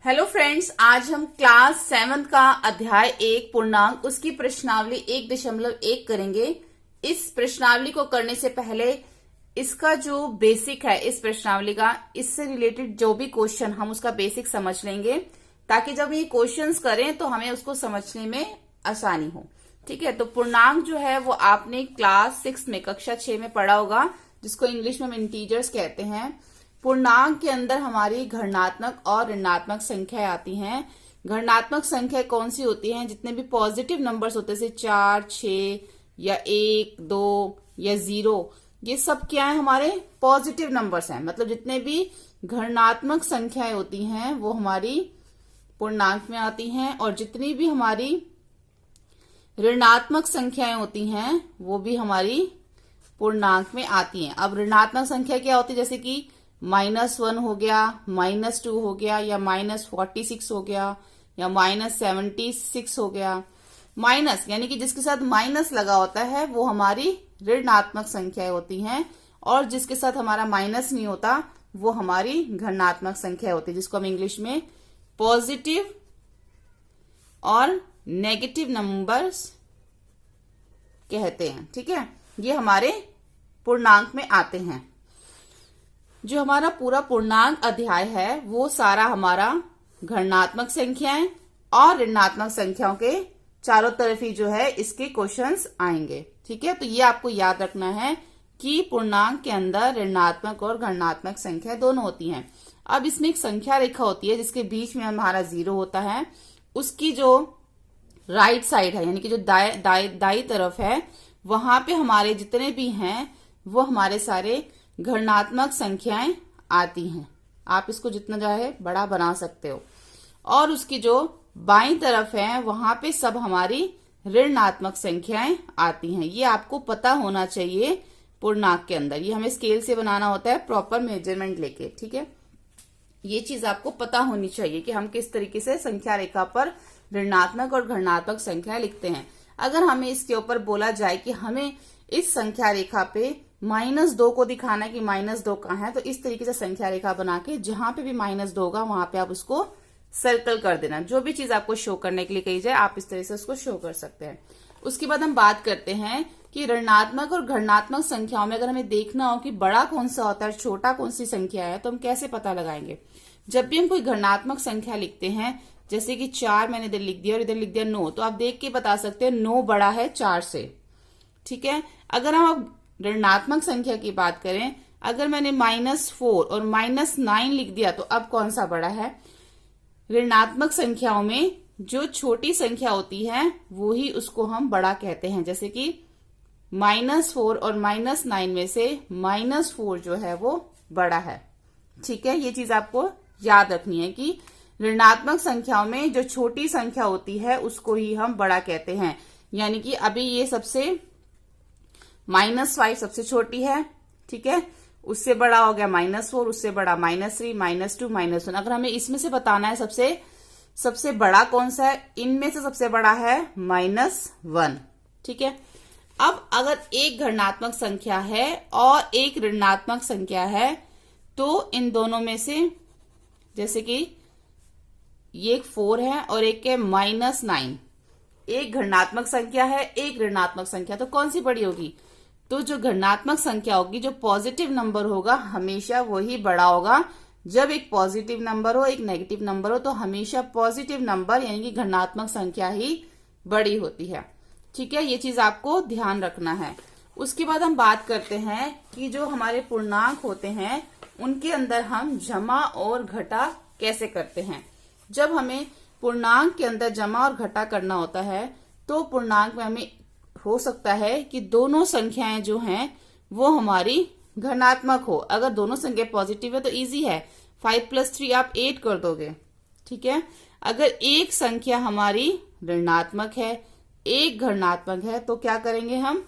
Hello friends, आज हम class 7 का अध्याय 1 पूर्णांक उसकी प्रश्नावली 1.1 करेंगे। इस प्रश्नावली को करने से पहले इसका जो बेसिक है इस प्रश्नावली का, इससे रिलेटेड जो भी क्वेश्चन हम उसका बेसिक समझ लेंगे, ताकि जब ये क्वेश्चंस करें तो हमें उसको समझने में आसानी हो। ठीक है, तो पूर्णांक जो है वो आपने क्लास 6 में कक्षा 6 में पढ़ा होगा, जिसको इंग्लिश में हम इंटीजर्स कहते हैं। पूर्णांक के अंदर हमारी घनात्मक और ऋणात्मक संख्याएं आती हैं। घनात्मक संख्या कौन सी होती हैं? जितने भी पॉजिटिव नंबर्स होते हैं, जैसे 4, 6 या 1, 2 या 0, ये सब क्या है? हमारे पॉजिटिव नंबर्स हैं। मतलब जितने भी घनात्मक संख्याएं होती हैं वो हमारी पूर्णांक में आती हैं, और जितनी भी हमारी ऋणात्मक संख्याएं होती हैं वो भी हमारी पूर्णांक में आती हैं। अब ऋणात्मक संख्या क्या होती है? जैसे कि -1 हो गया, -2 हो गया, या -46 हो गया, या -76 हो गया। माइनस यानी कि जिसके साथ माइनस लगा होता है वो हमारी ऋणात्मक संख्याएं होती हैं, और जिसके साथ हमारा माइनस नहीं होता वो हमारी धनात्मक संख्या होती है, जिसको हम इंग्लिश में पॉजिटिव और नेगेटिव नंबर्स कहते हैं। ठीक है, ये हमारे पूर्णांक में आते हैं। जो हमारा पूरा पूर्णांक अध्याय है वो सारा हमारा घनात्मक संख्याएं और ऋणात्मक संख्याओं के चारों तरफ ही जो है इसके क्वेश्चंस आएंगे। ठीक है, तो ये आपको याद रखना है कि पूर्णांक के अंदर ऋणात्मक और घनात्मक संख्या दोनों होती हैं। अब इसमें एक संख्या रेखा होती है जिसके बीच में हमारा 0 होता है। उसकी जो राइट साइड है यानी कि जो दाई तरफ है, वहां पे हमारे जितने भी हैं वो हमारे सारे घनात्मक संख्याएं आती हैं। आप इसको जितना चाहे बड़ा बना सकते हो। और उसकी जो बाईं तरफ है वहां पे सब हमारी ऋणात्मक संख्याएं आती हैं। ये आपको पता होना चाहिए पूर्णांक के अंदर। ये हमें स्केल से बनाना होता है, प्रॉपर मेजरमेंट लेके। ठीक है, ये चीज आपको पता होनी चाहिए कि हम किस तरीके से संख्या रेखा पर ऋणात्मक और घनात्मक संख्या लिखते हैं। अगर हमें इसके ऊपर बोला जाए कि हमें इस संख्या रेखा पे -2 को दिखाना है कि -2 कहाँ है, तो इस तरीके से संख्या रेखा बना के जहां पे भी -2 होगा वहां पे आप उसको सर्कल कर देना। जो भी चीज आपको शो करने के लिए कही जाए आप इस तरह से उसको शो कर सकते हैं। उसके बाद हम बात करते हैं कि ऋणात्मक और घनात्मक संख्याओं में अगर हमें देखना हो कि बड़ा कौन सा होता है, छोटा कौन सी संख्या है, तो हम कैसे पता लगाएंगे? जब भी हम कोई घनात्मक संख्या लिखते हैं, जैसे कि 4 मैंने इधर लिख दिया और इधर लिख दिया 9, तो आप देख के बता सकते हैं 9 बड़ा है 4 से। ठीक है, अगर हम अब ऋणात्मक संख्या की बात करें, अगर मैंने -4 और -9 लिख दिया तो अब कौन सा बड़ा है? ऋणात्मक संख्याओं में जो छोटी संख्या होती है वो ही उसको हम बड़ा कहते हैं। जैसे कि -4 और -9 में से -4 जो है वो बड़ा है। ठीक है, ये चीज आपको याद रखनी है कि ऋणात्मक संख्याओं में जो छोटी संख्या होती है उसको ही हम बड़ा कहते हैं। यानी कि अभी ये सबसे -5 सबसे छोटी है। ठीक है, उससे बड़ा हो गया -4, उससे बड़ा -3, -2, -1। अगर हमें इसमें से बताना है सबसे बड़ा कौन सा है, इनमें से सबसे बड़ा है -1। ठीक है, अब अगर एक धनात्मक संख्या है और एक ऋणात्मक संख्या है, तो इन दोनों में से, जैसे कि ये एक 4 है और एक है -9, एक धनात्मक संख्या है एक ऋणात्मक संख्या, तो कौन सी बड़ी होगी? तो जो धनात्मक संख्या होगी, जो पॉजिटिव नंबर होगा, हमेशा वही बड़ा होगा। जब एक पॉजिटिव नंबर हो एक नेगेटिव नंबर हो, तो हमेशा पॉजिटिव नंबर यानी कि धनात्मक संख्या ही बड़ी होती है। ठीक है, ये चीज आपको ध्यान रखना है। उसके बाद हम बात करते हैं कि जो हमारे पूर्णांक होते हैं उनके अंदर हम जमा और घटा कैसे करते हैं। जब हमें पूर्णांक के अंदर जमा और घटा करना होता है तो पूर्णांक में हमें हो सकता है कि दोनों संख्याएं जो हैं वो हमारी घनात्मक हो। अगर दोनों संख्या पॉजिटिव है तो इजी है, 5 + 3 आप 8 कर दोगे। ठीक है, अगर एक संख्या हमारी ऋणात्मक है एक धनात्मक है तो क्या करेंगे हम?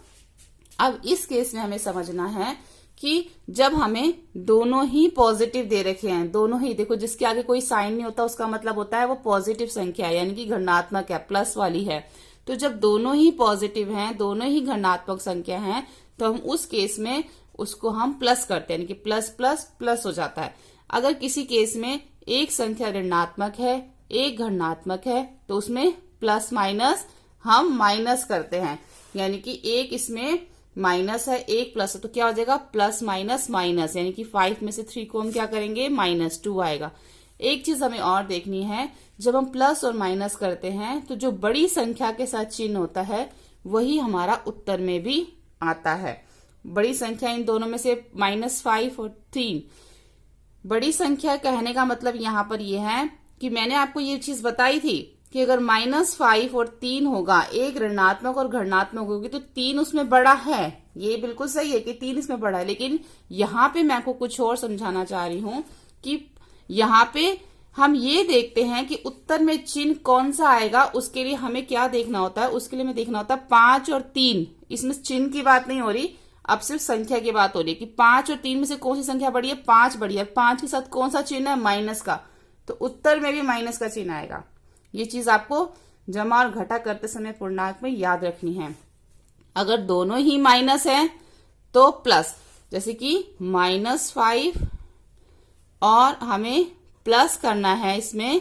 अब इस केस में हमें समझना है कि जब हमें दोनों ही पॉजिटिव दे रखे हैं, दोनों ही, देखो जिसके आगे कोई साइन नहीं होता उसका मतलब होता है वो पॉजिटिव संख्या है, यानी कि धनात्मक है, प्लस वाली है। तो जब दोनों ही पॉजिटिव हैं, दोनों ही धनात्मक संख्या हैं, तो हम उस केस में उसको हम प्लस करते हैं, यानी कि प्लस प्लस प्लस हो जाता है। अगर किसी केस में एक संख्या ऋणात्मक है, एक धनात्मक है, तो उसमें प्लस माइनस हम माइनस करते हैं, यानी कि एक इसमें माइनस है, एक प्लस है, तो क्या हो जाएगा प्लस माइनस माइनस, यानी कि 5 में से 3 को हम क्या करेंगे -2 आएगा। एक चीज हमें और देखनी है, जब हम प्लस और माइनस करते हैं तो जो बड़ी संख्या के साथ चिन्ह होता है वही हमारा उत्तर में भी आता है। बड़ी संख्या इन दोनों में से -5 और 3। बड़ी संख्या कहने का मतलब यहाँ पर ये है कि मैंने आपको ये चीज बताई थी कि अगर -5 और 3 होगा, एक ऋणात्मक और धनात्मक होगी, तो 3 उसमें बड़ा है। ये बिल्कुल सही है कि 3 इसमें बड़ा है, लेकिन यहाँ पे मैं आपको कुछ और समझाना चाह रही हूँ कि यहाँ पे हम ये देखते हैं कि उत्तर में चिन्ह कौन सा आएगा। उसके लिए हमें क्या देखना होता है, उसके लिए हमें देखना होता है 5 और 3। इसमें चिन्ह की बात नहीं हो रही, अब सिर्फ संख्या की बात हो रही है कि 5 और 3 में से कौन सी संख्या बड़ी है, 5 बड़ी है। 5 के साथ कौन सा चिन्ह है, माइनस का, तो उत्तर में भी माइनस का चिन्ह आएगा। ये चीज आपको जमा और घटा करते समय पूर्णांक में याद रखनी है। अगर दोनों ही माइनस है तो प्लस, जैसे कि -5 और हमें प्लस करना है इसमें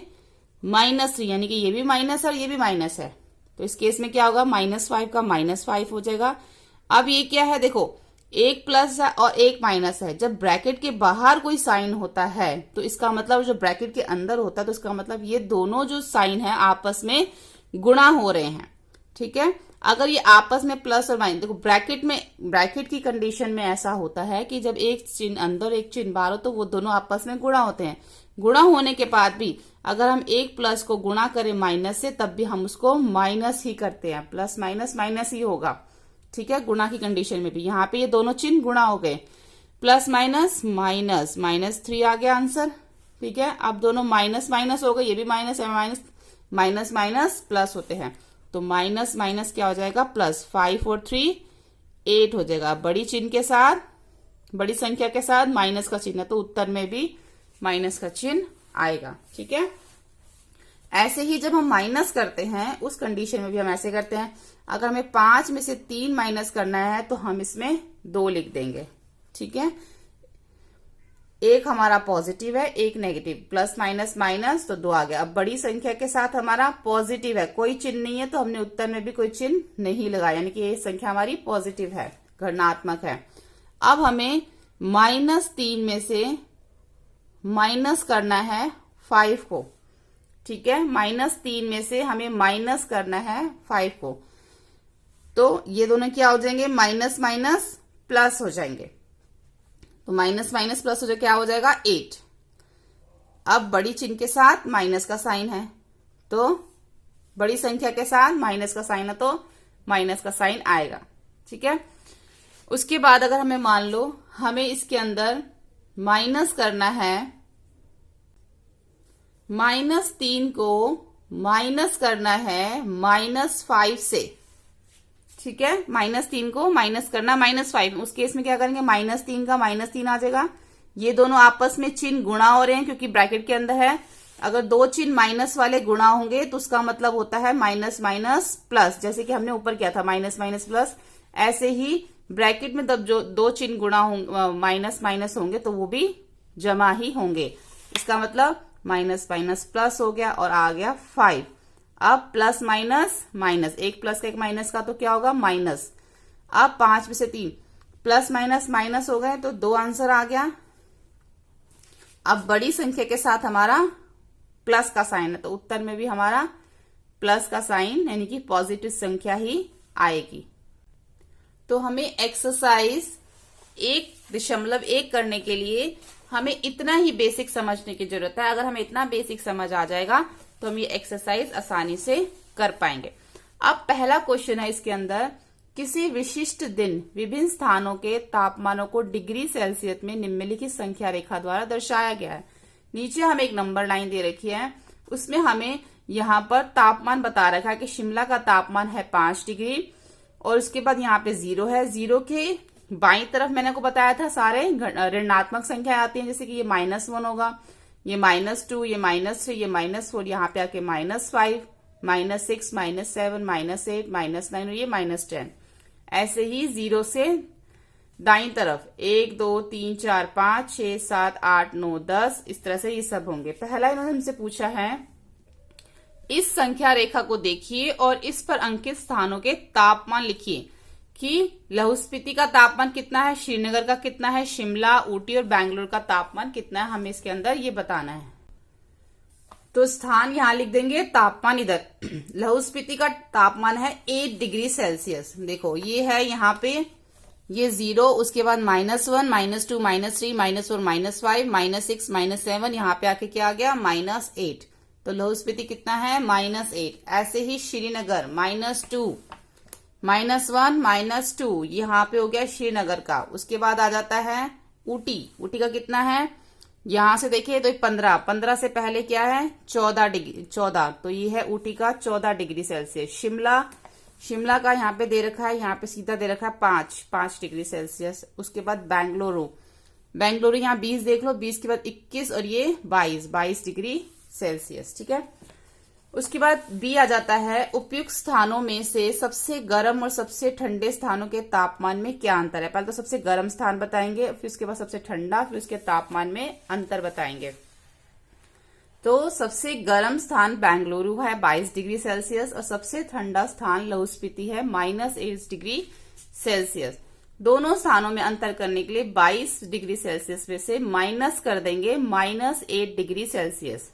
-3, यानी कि ये भी माइनस है और ये भी माइनस है, तो इस केस में क्या होगा, -5 का -5 हो जाएगा। अब ये क्या है, देखो एक प्लस है और एक माइनस है। जब ब्रैकेट के बाहर कोई साइन होता है तो इसका मतलब, जो ब्रैकेट के अंदर होता है तो इसका मतलब ये दोनों जो साइन है आपस में गुणा हो रहे हैं। ठीक है, अगर ये आपस में प्लस और माइनस, देखो ब्रैकेट की कंडीशन में ऐसा होता है कि जब एक चिन्ह अंदर एक चिन्ह बाहर हो तो वो दोनों आपस में गुणा होते हैं। गुणा होने के बाद भी अगर हम एक प्लस को गुणा करें माइनस से, तब भी हम उसको माइनस ही करते हैं, प्लस माइनस माइनस ही होगा। ठीक है, गुणा की कंडीशन में भी यहाँ पे ये दोनों चिन्ह गुणा हो गए, प्लस माइनस माइनस, -3 आ गया आंसर। ठीक है, अब दोनों माइनस माइनस हो गए, ये भी माइनस है, माइनस माइनस प्लस होते हैं, तो माइनस माइनस क्या हो जाएगा, प्लस। 5 और 3 8 हो जाएगा। बड़ी चिन्ह के साथ, बड़ी संख्या के साथ माइनस का चिन्ह, तो उत्तर में भी माइनस का चिन्ह आएगा। ठीक है, ऐसे ही जब हम माइनस करते हैं उस कंडीशन में भी हम ऐसे करते हैं। अगर हमें 5 में से 3 माइनस करना है तो हम इसमें 2 लिख देंगे। ठीक है, एक हमारा पॉजिटिव है, एक नेगेटिव, प्लस माइनस माइनस, तो 2 आ गया। अब बड़ी संख्या के साथ हमारा पॉजिटिव है, कोई चिन्ह नहीं है, तो हमने उत्तर में भी कोई चिन्ह नहीं लगाया, यानी कि ये संख्या हमारी पॉजिटिव है, धनात्मक है। अब हमें -3 में से माइनस करना है 5 को। ठीक है, -3 में से हमें माइनस करना है 5 को, तो ये दोनों क्या हो जाएंगे, माइनस माइनस प्लस हो जाएंगे, तो माइनस माइनस प्लस हो जाए, क्या हो जाएगा 8। अब बड़ी चिन्ह के साथ माइनस का साइन है, तो बड़ी संख्या के साथ माइनस का साइन है, तो माइनस का साइन आएगा। ठीक है, उसके बाद अगर हमें मान लो हमें इसके अंदर माइनस करना है, -3 को माइनस करना है -5 से। ठीक है, -3 को माइनस करना -5, उस केस में क्या करेंगे, -3 का -3 आ जाएगा। ये दोनों आपस में चिन्ह गुणा हो रहे हैं क्योंकि ब्रैकेट के अंदर है। अगर दो चिन्ह माइनस वाले गुणा होंगे तो उसका मतलब होता है माइनस माइनस प्लस, जैसे कि हमने ऊपर किया था माइनस माइनस प्लस। ऐसे ही ब्रैकेट में जब जो दो चिन्ह गुणा होंगे, माइनस माइनस होंगे, तो वो भी जमा ही होंगे। इसका मतलब माइनस माइनस प्लस हो गया और आ गया 5। अब प्लस माइनस माइनस, एक प्लस का एक माइनस का, तो क्या होगा माइनस। अब 5 में से 3 प्लस माइनस माइनस हो गए, तो 2 आंसर आ गया। अब बड़ी संख्या के साथ हमारा प्लस का साइन है, तो उत्तर में भी हमारा प्लस का साइन यानी कि पॉजिटिव संख्या ही आएगी। तो हमें एक्सरसाइज 1.1 करने के लिए हमें इतना ही बेसिक समझने की जरूरत है। अगर हमें इतना बेसिक समझ आ जाएगा तो हम ये एक्सरसाइज आसानी से कर पाएंगे। अब पहला क्वेश्चन है इसके अंदर, किसी विशिष्ट दिन विभिन्न स्थानों के तापमानों को डिग्री सेल्सियस में निम्नलिखित संख्या रेखा द्वारा दर्शाया गया है। नीचे हमें एक नंबर लाइन दे रखी है, उसमें हमें यहाँ पर तापमान बता रखा है कि शिमला का तापमान है 5 डिग्री और उसके बाद यहाँ पे 0 है। 0 के बाईं तरफ मैंने को बताया था सारे ऋणात्मक संख्या आती हैं, जैसे कि ये -1 होगा, ये -2, ये -3, ये -4, यहाँ पे आके -5, -6, -7, -8, -9 और ये -10। ऐसे ही 0 से दाईं तरफ 1 2 3 4 5 6 7 8 9 10 इस तरह से ये सब होंगे। पहला इन्होंने हमसे पूछा है इस संख्या रेखा को देखिए और इस पर अंकित स्थानों के तापमान लिखिए कि लाहौल स्पीति का तापमान कितना है, श्रीनगर का कितना है, शिमला, ऊटी और बैंगलोर का तापमान कितना है, हमें इसके अंदर ये बताना है। तो स्थान यहां लिख देंगे, तापमान इधर। लाहौल स्पीति का तापमान है 8 डिग्री सेल्सियस। देखो ये है यहाँ पे ये 0, उसके बाद -1, -2, -3, -4, -5, -6, -7, यहाँ पे आके क्या आ गया -8। तो लाहौल स्पीति कितना है -8। ऐसे ही श्रीनगर -2, -1, -2 यहाँ पे हो गया श्रीनगर का। उसके बाद आ जाता है ऊटी। ऊटी का कितना है, यहां से देखिए तो 15 से पहले क्या है 14 डिग्री, 14, तो ये है ऊटी का 14 डिग्री सेल्सियस। शिमला का यहाँ पे दे रखा है, यहाँ पे सीधा दे रखा है 5 डिग्री सेल्सियस। उसके बाद बेंगलुरु यहाँ 20 देख लो, 20 के बाद 21 और ये 22 डिग्री सेल्सियस। ठीक है। उसके बाद बी आ जाता है, उपयुक्त स्थानों में से सबसे गर्म और सबसे ठंडे स्थानों के तापमान में क्या अंतर है। पहले तो सबसे गर्म स्थान बताएंगे, फिर उसके बाद सबसे ठंडा, फिर उसके तापमान में अंतर बताएंगे। तो सबसे गर्म स्थान बेंगलुरु है 22 डिग्री सेल्सियस और सबसे ठंडा स्थान लाहौल स्पीति है -8 डिग्री सेल्सियस। दोनों स्थानों में अंतर करने के लिए 22 डिग्री सेल्सियस में से माइनस कर देंगे -8 डिग्री सेल्सियस।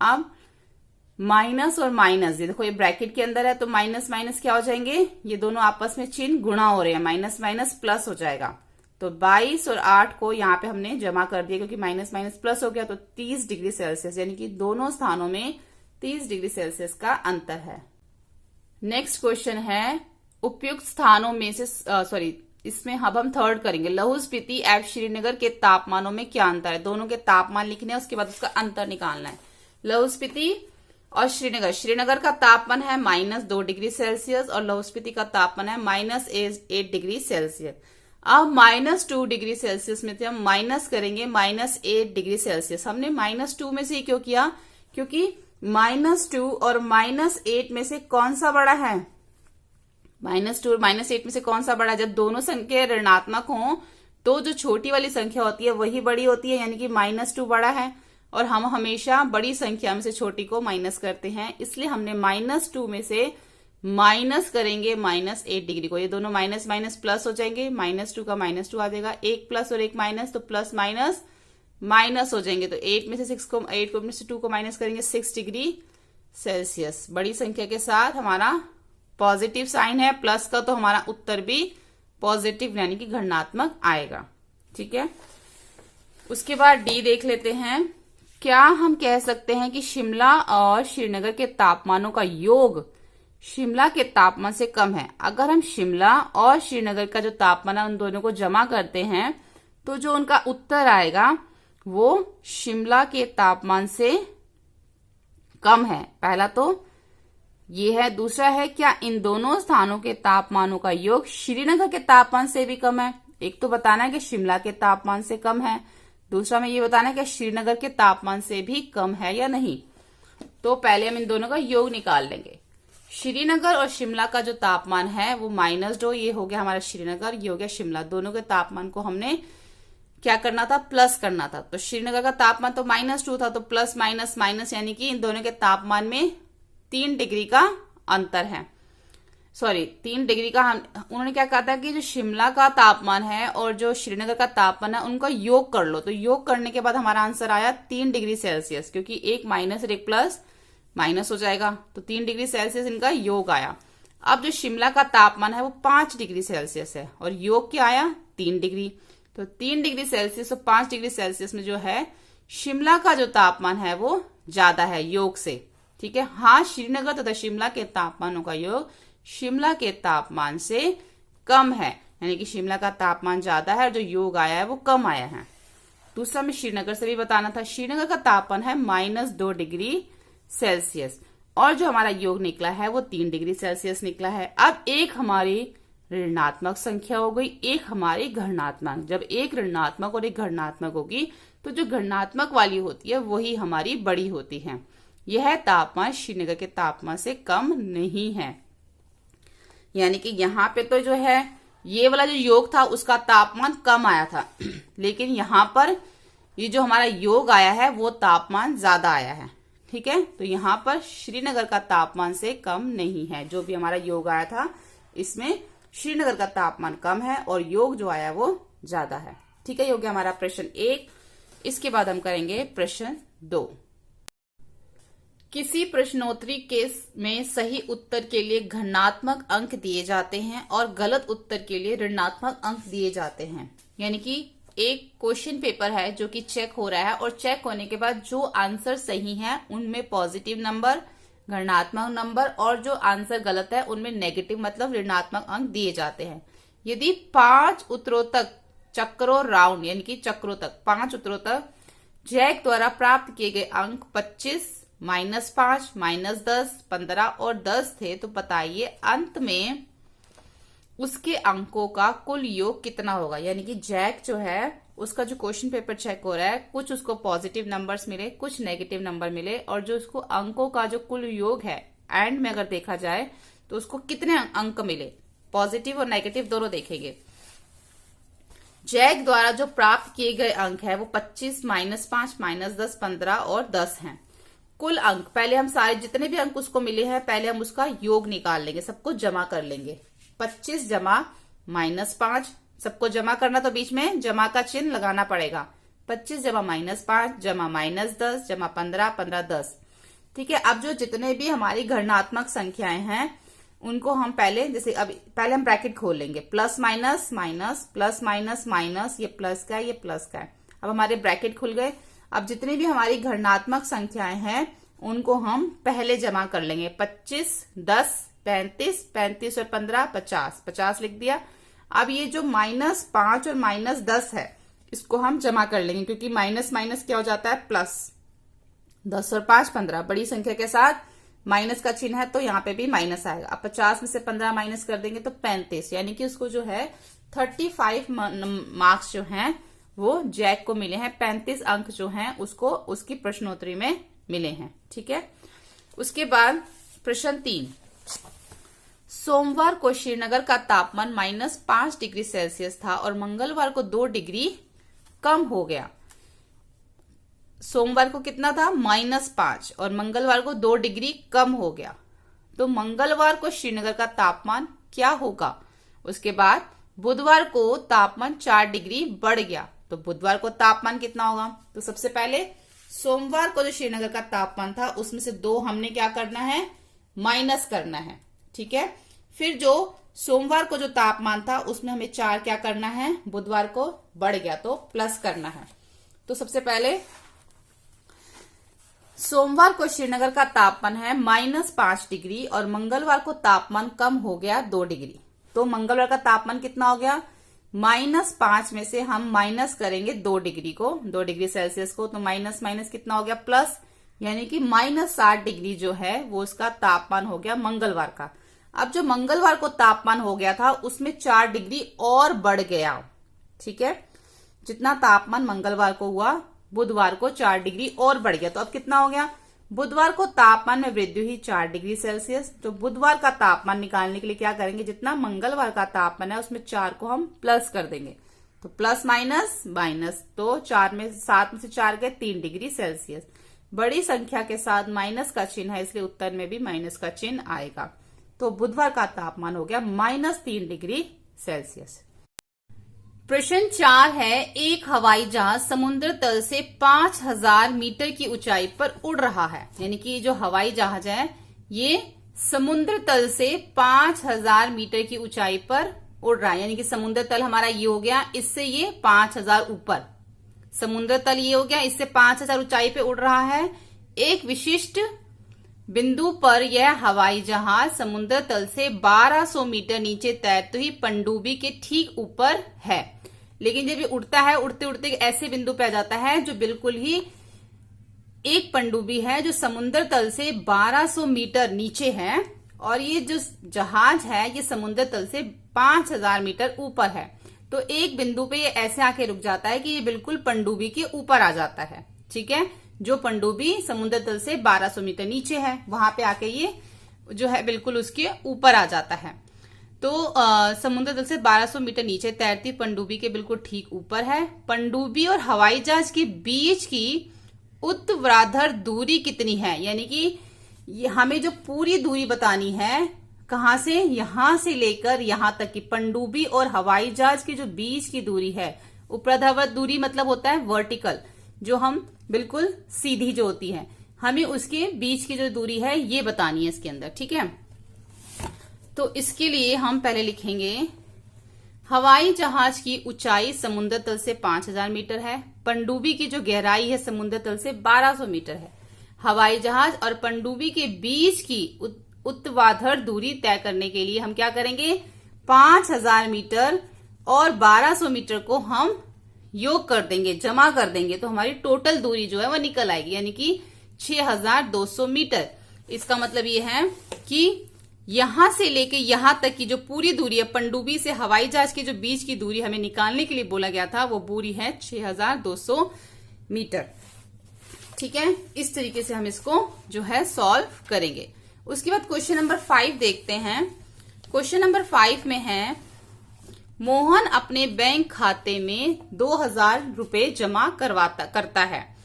अब माइनस और माइनस, ये देखो ये ब्रैकेट के अंदर है तो माइनस माइनस क्या हो जाएंगे, ये दोनों आपस में चिन्ह गुणा हो रहे हैं, माइनस माइनस प्लस हो जाएगा। तो 22 और 8 को यहाँ पे हमने जमा कर दिया क्योंकि माइनस माइनस प्लस हो गया, तो 30 डिग्री सेल्सियस, यानी कि दोनों स्थानों में 30 डिग्री सेल्सियस का अंतर है। नेक्स्ट क्वेश्चन है, उपयुक्त स्थानों में से इसमें अब हम थर्ड करेंगे, लाहौल स्पीति एवं श्रीनगर के तापमानों में क्या अंतर है। दोनों के तापमान लिखने हैं, उसके बाद उसका अंतर निकालना है। लाहौल स्पीति और श्रीनगर का तापमान है -2 डिग्री सेल्सियस और लाहौल स्पीति का तापमान है -8 डिग्री सेल्सियस। अब -2 डिग्री सेल्सियस में से हम माइनस करेंगे -8 डिग्री सेल्सियस। हमने -2 में से क्यों किया, क्योंकि -2 और -8 में से कौन सा बड़ा है, -2 और -8 में से कौन सा बड़ा है। जब दोनों संख्या ऋणात्मक हों तो जो छोटी वाली संख्या होती है वही बड़ी होती है, यानी कि -2 बड़ा है और हम हमेशा बड़ी संख्या में से छोटी को माइनस करते हैं, इसलिए हमने -2 में से माइनस करेंगे -8 डिग्री को। ये दोनों माइनस माइनस प्लस हो जाएंगे, -2 का -2 आ जाएगा, एक प्लस और एक माइनस, तो प्लस माइनस माइनस हो जाएंगे। तो 8 में से 2 को माइनस करेंगे 6 डिग्री सेल्सियस। बड़ी संख्या के साथ हमारा पॉजिटिव साइन है, प्लस का तो हमारा उत्तर भी पॉजिटिव यानी कि धनात्मक आएगा। ठीक है। उसके बाद डी देख लेते हैं, क्या हम कह सकते हैं कि शिमला और श्रीनगर के तापमानों का योग शिमला के तापमान से कम है। अगर हम शिमला और श्रीनगर का जो तापमान है उन दोनों को जमा करते हैं तो जो उनका उत्तर आएगा वो शिमला के तापमान से कम है। पहला तो ये है। दूसरा है, क्या इन दोनों स्थानों के तापमानों का योग श्रीनगर के तापमान से भी कम है। एक तो बताना है कि शिमला के तापमान से कम है, दूसरा में ये बताना है कि श्रीनगर के तापमान से भी कम है या नहीं। तो पहले हम इन दोनों का योग निकाल लेंगे। श्रीनगर और शिमला का जो तापमान है वो -2, ये हो गया हमारा श्रीनगर, ये हो गया शिमला। दोनों के तापमान को हमने क्या करना था, प्लस करना था। तो श्रीनगर का तापमान तो -2 था, तो प्लस माइनस माइनस, यानी कि इन दोनों के तापमान में 3 डिग्री का अंतर है। 3 डिग्री का उन्होंने क्या कहा था कि जो शिमला का तापमान है और जो श्रीनगर का तापमान है उनका योग कर लो। तो योग करने के बाद हमारा आंसर आया 3 डिग्री सेल्सियस, क्योंकि एक माइनस और एक प्लस माइनस हो जाएगा, तो 3 डिग्री सेल्सियस इनका योग आया। अब जो शिमला का तापमान है वो 5 डिग्री सेल्सियस है और योग क्या आया 3 डिग्री। तो 3 डिग्री सेल्सियस और 5 डिग्री सेल्सियस में जो है शिमला का जो तापमान है वो ज्यादा है योग से। ठीक है। हाँ, श्रीनगर तथा शिमला के तापमानों का योग शिमला के तापमान से कम है, यानी कि शिमला का तापमान ज्यादा है और जो योग आया है वो कम आया है। दूसरा में श्रीनगर से भी बताना था, श्रीनगर का तापमान है -2 डिग्री सेल्सियस और जो हमारा योग निकला है वो 3 डिग्री सेल्सियस निकला है। अब एक हमारी ऋणात्मक संख्या हो गई, एक हमारी धनात्मक। जब एक ऋणात्मक और एक धनात्मक होगी तो जो धनात्मक वाली होती है वही हमारी बड़ी होती है। यह तापमान श्रीनगर के तापमान से कम नहीं है, यानी कि यहाँ पे तो जो है ये वाला जो योग था उसका तापमान कम आया था, लेकिन यहाँ पर ये जो हमारा योग आया है वो तापमान ज्यादा आया है। ठीक है, तो यहाँ पर श्रीनगर का तापमान से कम नहीं है। जो भी हमारा योग आया था इसमें श्रीनगर का तापमान कम है और योग जो आया वो ज्यादा है। ठीक है, ये हो गया हमारा प्रश्न 1। इसके बाद हम करेंगे प्रश्न 2। किसी प्रश्नोत्तरी केस में सही उत्तर के लिए धनात्मक अंक दिए जाते हैं और गलत उत्तर के लिए ऋणात्मक अंक दिए जाते हैं। यानी कि एक क्वेश्चन पेपर है जो कि चेक हो रहा है और चेक होने के बाद जो आंसर सही है उनमें पॉजिटिव नंबर, ऋणात्मक नंबर, और जो आंसर गलत है उनमें नेगेटिव मतलब ऋणात्मक अंक दिए जाते हैं। यदि 5 उत्तरों तक चक्रों राउंड यानी कि चक्रों तक 5 उत्तरों तक जैक द्वारा प्राप्त किए गए अंक 25, -5, -10, 15 और 10 थे, तो बताइए अंत में उसके अंकों का कुल योग कितना होगा। यानी कि जैक जो है उसका जो क्वेश्चन पेपर चेक हो रहा है, कुछ उसको पॉजिटिव नंबर्स मिले, कुछ नेगेटिव नंबर मिले, और जो उसको अंकों का जो कुल योग है एंड में अगर देखा जाए तो उसको कितने अंक मिले, पॉजिटिव और नेगेटिव दोनों देखेंगे। जैक द्वारा जो प्राप्त किए गए अंक है वो 25, -5, -10, 15 और 10 हैं। कुल अंक पहले हम सारे जितने भी अंक उसको मिले हैं पहले हम उसका योग निकाल लेंगे, सबको जमा कर लेंगे। 25 जमा -5, सबको जमा करना तो बीच में जमा का चिन्ह लगाना पड़ेगा। 25 जमा -5 जमा -10 जमा 15, 15, 10। ठीक है, अब जो जितने भी हमारी घर्णात्मक संख्याएं हैं उनको हम पहले जैसे अब पहले हम ब्रैकेट खोल लेंगे, plus minus minus plus minus minus, ये प्लस का है ये प्लस का है। अब हमारे ब्रैकेट खुल गए। अब जितनी भी हमारी घर्णात्मक संख्याएं हैं उनको हम पहले जमा कर लेंगे। 25, 10, 35, 35 और 15, 50, 50 लिख दिया। अब ये जो -5 और -10 है इसको हम जमा कर लेंगे, क्योंकि माइनस माइनस क्या हो जाता है प्लस। 10 और 5, 15, बड़ी संख्या के साथ माइनस का चिन्ह है तो यहाँ पे भी माइनस आएगा। अब 50 में से 15 माइनस कर देंगे तो 35, यानी कि उसको जो है 35 मार्क्स जो हैं वो जैक को मिले हैं। 35 अंक जो हैं उसको उसकी प्रश्नोत्तरी में मिले हैं। ठीक है, उसके बाद प्रश्न 3। सोमवार को श्रीनगर का तापमान -5 डिग्री सेल्सियस था और मंगलवार को 2 डिग्री कम हो गया। सोमवार को कितना था -5 और मंगलवार को 2 डिग्री कम हो गया, तो मंगलवार को श्रीनगर का तापमान क्या होगा। उसके बाद बुधवार को तापमान 4 डिग्री बढ़ गया, तो बुधवार को तापमान कितना होगा। तो सबसे पहले सोमवार को जो श्रीनगर का तापमान था उसमें से 2 हमने क्या करना है, माइनस करना है। ठीक है, फिर जो सोमवार को जो तापमान था उसमें हमें 4 क्या करना है, बुधवार को बढ़ गया तो प्लस करना है। तो सबसे पहले सोमवार को श्रीनगर का तापमान है -5 डिग्री और मंगलवार को तापमान कम हो गया 2 डिग्री। तो मंगलवार का तापमान कितना हो गया, -5 में से हम माइनस करेंगे 2 डिग्री को, 2 डिग्री सेल्सियस को, तो माइनस माइनस कितना हो गया प्लस, यानी कि -60 डिग्री जो है वो उसका तापमान हो गया मंगलवार का। अब जो मंगलवार को तापमान हो गया था उसमें 4 डिग्री और बढ़ गया। ठीक है, जितना तापमान मंगलवार को हुआ बुधवार को 4 डिग्री और बढ़ गया। तो अब कितना हो गया, बुधवार को तापमान में वृद्धि हुई 4 डिग्री सेल्सियस। तो बुधवार का तापमान निकालने के लिए क्या करेंगे, जितना मंगलवार का तापमान है उसमें 4 को हम प्लस कर देंगे, तो प्लस माइनस माइनस, तो 4 में 7 में से 4 गए 3 डिग्री सेल्सियस। बड़ी संख्या के साथ माइनस का चिन्ह है इसलिए उत्तर में भी माइनस का चिन्ह आएगा। तो बुधवार का तापमान हो गया -3 डिग्री सेल्सियस। प्रश्न 4 है, एक हवाई जहाज समुद्र तल से 5000 मीटर की ऊंचाई पर उड़ रहा है। यानी कि जो हवाई जहाज है ये समुद्र तल से 5000 मीटर की ऊंचाई पर उड़ रहा है। यानी कि समुद्र तल हमारा ये हो गया, इससे ये 5000 ऊपर, समुद्र तल ये हो गया, इससे 5000 ऊंचाई पे उड़ रहा है। एक विशिष्ट बिंदु पर यह हवाई जहाज समुद्र तल से 1200 मीटर नीचे तैरते हुए पनडुब्बी के ठीक ऊपर है। लेकिन जब ये उड़ता है, उड़ते उड़ते ऐसे बिंदु पे आ जाता है जो बिल्कुल ही एक पनडुब्बी है जो समुद्र तल से 1200 मीटर नीचे है, और ये जो जहाज है ये समुद्र तल से 5000 मीटर ऊपर है। तो एक बिंदु पे ये ऐसे आके रुक जाता है कि ये बिल्कुल पनडुब्बी के ऊपर आ जाता है। ठीक है, जो पनडुब्बी समुद्र तल से 1200 मीटर नीचे है वहां पे आके ये जो है बिल्कुल उसके ऊपर आ जाता है। तो समुद्र तल से 1200 मीटर नीचे तैरती पनडुब्बी के बिल्कुल ठीक ऊपर है। पनडुब्बी और हवाई जहाज के बीच की उत्तरार्ध दूरी कितनी है, यानी कि हमें जो पूरी दूरी बतानी है, कहां से, यहां से लेकर यहां तक की पनडुब्बी और हवाई जहाज की जो बीच की दूरी है। ऊर्ध्वाधर दूरी मतलब होता है वर्टिकल, जो हम बिल्कुल सीधी जो होती है, हमें उसके बीच की जो दूरी है ये बतानी है इसके अंदर। ठीक है, तो इसके लिए हम पहले लिखेंगे हवाई जहाज की ऊंचाई समुद्र तल से 5000 मीटर है, पनडुब्बी की जो गहराई है समुद्र तल से 1200 मीटर है। हवाई जहाज और पनडुब्बी के बीच की ऊर्ध्वाधर दूरी तय करने के लिए हम क्या करेंगे, 5000 मीटर और 1200 मीटर को हम योग कर देंगे, जमा कर देंगे, तो हमारी टोटल दूरी जो है वो निकल आएगी, यानी कि 6200 मीटर। इसका मतलब ये है कि यहां से लेके यहां तक की जो पूरी दूरी है, पनडुब्बी से हवाई जहाज की जो बीच की दूरी हमें निकालने के लिए बोला गया था, वो दूरी है 6200 मीटर। ठीक है, इस तरीके से हम इसको जो है सॉल्व करेंगे। उसके बाद क्वेश्चन नंबर 5 देखते हैं। क्वेश्चन नंबर 5 में है, मोहन अपने बैंक खाते में 2000 रुपए जमा करता है।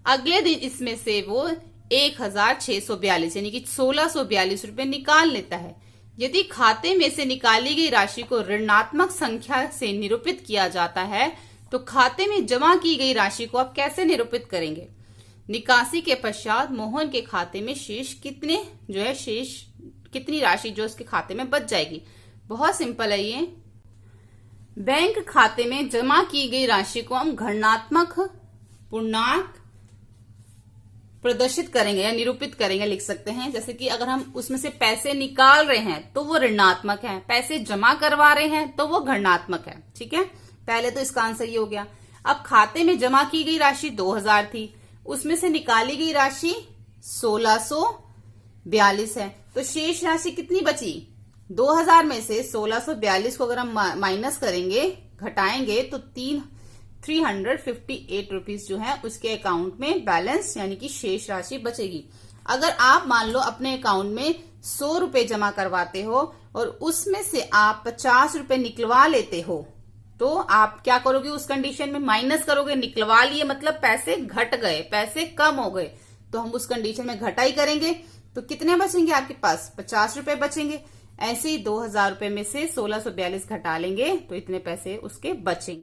अगले दिन इसमें से वो 1642 यानी कि 1642 रुपए निकाल लेता है। यदि खाते में से निकाली गई राशि को ऋणात्मक संख्या से निरूपित किया जाता है, तो खाते में जमा की गई राशि को आप कैसे निरूपित करेंगे। निकासी के पश्चात मोहन के खाते में शेष कितनी राशि जो उसके खाते में बच जाएगी। बहुत सिंपल है ये। बैंक खाते में जमा की गई राशि को हम घटात्मक पूर्णांक प्रदर्शित करेंगे या निरूपित करेंगे, लिख सकते हैं। जैसे कि अगर हम उसमें से पैसे निकाल रहे हैं तो वो ऋणात्मक है, पैसे जमा करवा रहे हैं तो वो धनात्मक है। ठीक है, पहले तो इसका आंसर ये हो गया। अब खाते में जमा की गई राशि 2000 थी, उसमें से निकाली गई राशि 1642 है, तो शेष राशि कितनी बची। 2000 में से 1642 को अगर हम माइनस करेंगे, घटाएंगे, तो 358 रुपीज जो है उसके अकाउंट में बैलेंस यानी कि शेष राशि बचेगी। अगर आप मान लो अपने अकाउंट में 100 रुपए जमा करवाते हो और उसमें से आप 50 रुपए निकलवा लेते हो, तो आप क्या करोगे, उस कंडीशन में माइनस करोगे। निकलवा लिए मतलब पैसे घट गए, पैसे कम हो गए, तो हम उस कंडीशन में घटाई करेंगे, तो कितने बचेंगे आपके पास, 50 रुपए बचेंगे। ऐसे ही 2000 रुपए में से 1642 घटा लेंगे तो इतने पैसे उसके बचेंगे।